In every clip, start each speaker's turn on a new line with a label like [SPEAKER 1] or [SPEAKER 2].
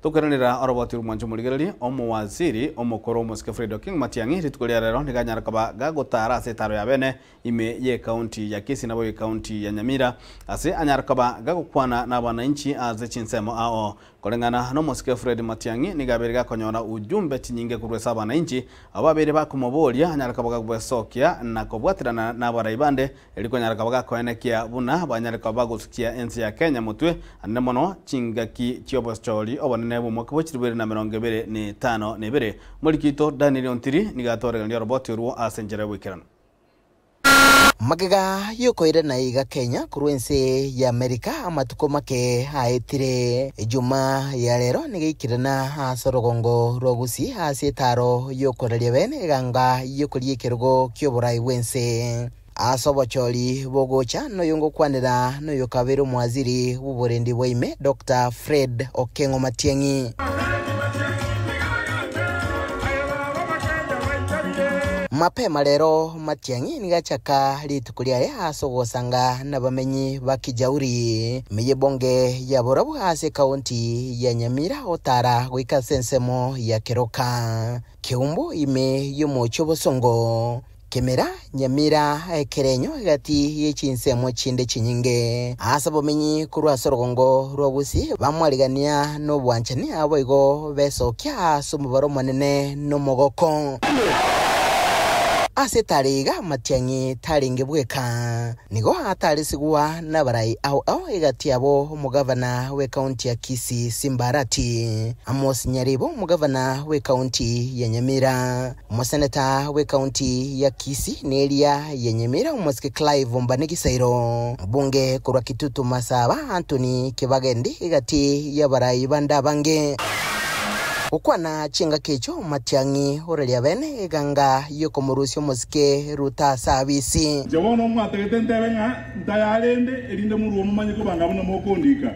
[SPEAKER 1] tukiranira oroboti rumanjo murigereri omo waziri omokoro Mosike Fred King Matiang'i ritukuria rero niganyara kaba gagotara setaro ya bene ime ye county ya Kisii na county ya Nyamira ase anyara kaba gagukwana na wananchi aze chinsemo ao kolengana no Mosike Fred Matiang'i nigaberega konyora ujumbe tinyinge kurwesa wananchi ababere bakumoboria anyara kaba gagwesokia na kobwatirana na baraibande eliko anyara kaba gakoenekia buna banyara kaba gusikia ensi ya Kenya mutwe anemono chingaki chiobostori obonene mwaka wachiribere na 2025 mulikito Daniel Ontiri nigatorega ndio roboti ruo asenjere wikirana
[SPEAKER 2] magega yuko na iga Kenya kuruense ya Amerika amatuko make haetire juma ya lero nigikirana asorogongo rogusi asetaro yuko bene ganga yuko liekerugo kyoborai wense asobocholi bogocha no yungo kwanira no yokabero mwaziri w'uburendi bw'ime Dr. Fred Okengo Matiang'i mapema lero Matiang'i nigachaka litukuliaye asogosanga nabamenyi bakijauri meyebonge ya borabu ase kaunti ya Nyamira otara gwika sensemo ya Keroka Kiumbu ime yomocho bosongo Kemera Nyamira ekerenyo gati yechinsemo chinde chinyinge asabomenyi kurwa sorogongo robusi bamwaligania no bwanchani aboigo besokya sumubaro manene no mogoko asetariga Matiang'i taringe bweka nigo atarisigwa nabarai au egati abo umugavana we county ya Kisii Simbarati Amos Nyaribo umugavana we county ya Nyamira umuseneta we county ya Kisii Nelia ya Nyamira Mosike Clive Mbanigisairo bunge kurwa Kitutu Masaba Anthony Kibagendi egati ya barai banda bange ukwana chinga kecho Matiang'i orelia bene eganga yoko murusio Mosike ruta service
[SPEAKER 3] jawono mwategete benga ndayalende elinde muri omumanye ko bangabona mokondika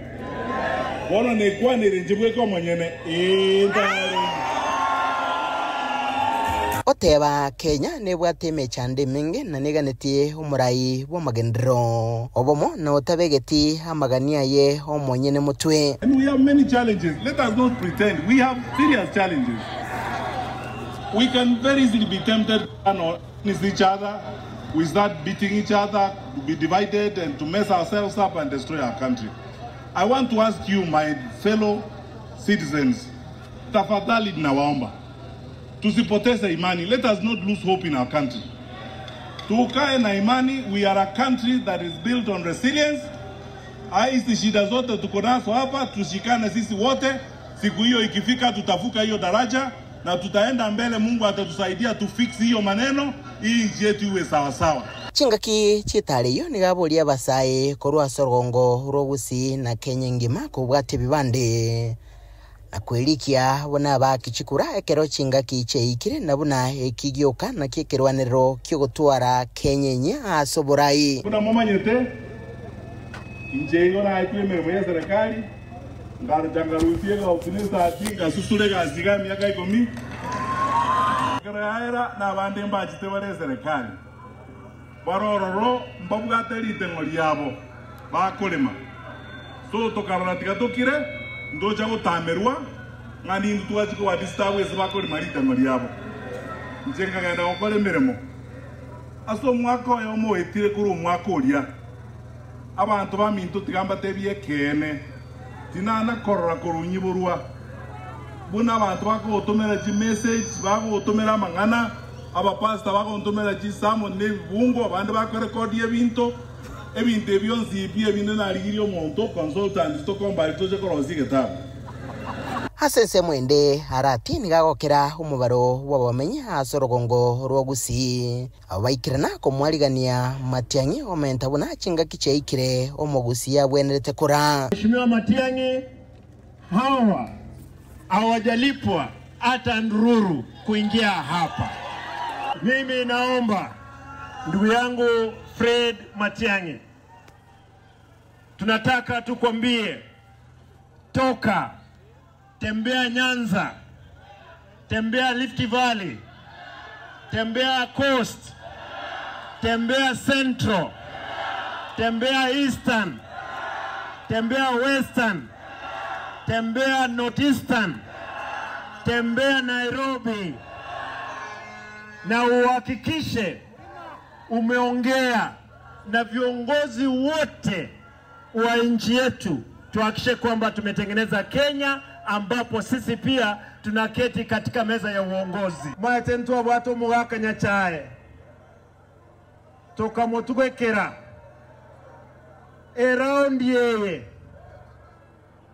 [SPEAKER 3] bono ne kwanire njibwe ko monyene
[SPEAKER 2] oteba Kenya nebwateme chande mingi na neganetie umurai bo magendro obomo na otabegeti amagania ye omonyene mutwe.
[SPEAKER 3] And we have many challenges. Let us not pretend. We have serious challenges. We can very easily be tempted to against each other. We start beating each other, to be divided and to mess ourselves up and destroy our country. I want to ask you, my fellow citizens, tafadhali nawaomba tusipoteze imani. Let us not lose hope in our country. Tukae na imani. We are a country that is built on resilience. Hizi shida zote tuko nazo hapa, tushikane sisi wote. Siku hiyo ikifika tutavuka hiyo daraja na tutaenda mbele. Mungu atatusaidia tufix hiyo maneno, hii nchi yetu iwe sawa sawa.
[SPEAKER 2] Chingaki chitaliyo nigabolia basaye korwa sorogongo robusi na Kenya ngima kubwate bibande na kwelikia bona bakichikura ekero chingaki cheikire nabuna ekigyoka na kekerwanero kyogotwara Kenya nya asoborai
[SPEAKER 3] kuna momanyete injengo na ikwemero ya serikali ngarujangarutie ga opinista atinga susule ga ziga miaka 10 karaera na bande mbachite bare serikali barororo mbabwaterite ngoli yabo bakolema so tokararatika tokire ndoja gutamerwa ngani ntwaje ko adistawe zibakore marita ngoli yabo njenga genda okore miremo aso mwako yo moetire kuru mwako uria abantu bamintu tigamba tebie kene tinana korora korunyiburwa buna abantu bakotomera ji message bakotomera mangana aba pastor bakotomera ji samo ne bungo abandi bakorecord ebintu ebyonzi ebintu naligirio monto consultant to komba itoje korozige tabu
[SPEAKER 2] hasese mwende harati nigagokera umubaro wabamenya asorogongo rwogusi abaikirana ko mwaligania Matiang'i omenta buna chinga kicheikire omogusi yabwenerete kura.
[SPEAKER 4] Mheshimiwa Matiang'i hawa hawajalipwa hata ndururu kuingia hapa. Mimi naomba ndugu yangu Fred Matiang'i, tunataka tukwambie toka, tembea Nyanza, tembea Rift Valley, tembea Coast, tembea Central, tembea Eastern, tembea Western, tembea Northeastern, tembea Nairobi, na uhakikishe umeongea na viongozi wote wa nchi yetu, tuhakikishe kwamba tumetengeneza Kenya ambapo sisi pia tunaketi katika meza ya uongozi. Mwatentua watu mwaka nyachae tukamotugekera around yeye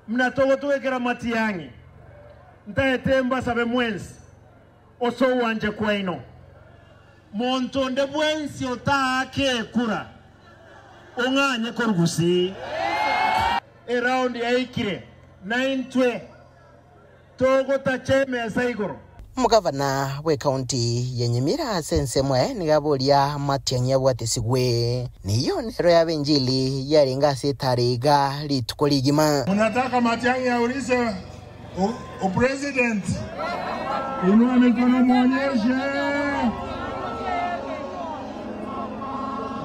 [SPEAKER 4] mnatogo tugekera Matiang'i ntaetemba sabe mwensi oso wanje kwaino montonde bwensi otake kura onganye korugusi around yaikire 9 togo tacheme saigoro.
[SPEAKER 2] Mugavana we county ya Nyamira sensemwe nigaboria Matiang'i abwatesigwe niyo nero ya benjili yarenga setariga litukoligima.
[SPEAKER 3] Unataka Matiang'i aulize president, inua mikono muonyeshe.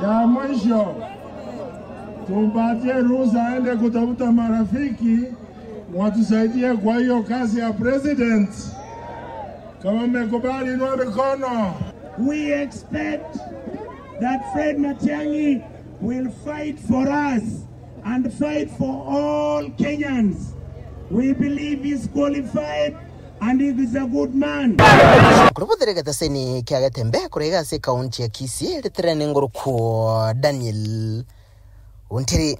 [SPEAKER 3] Ya mwisho tumpatie ruhusa aende kutafuta marafiki watusaidie kwa hiyo kazi ya president. Kama mmekubali inua mikono.
[SPEAKER 5] We expect that Fred Matiang'i will fight for us and fight for all Kenyans. We believe he's qualified and he is a good man.
[SPEAKER 2] Kurubudere gataseni kiagatembe kurega se county ya Kisii litrene ngoruko Daniel Untiri.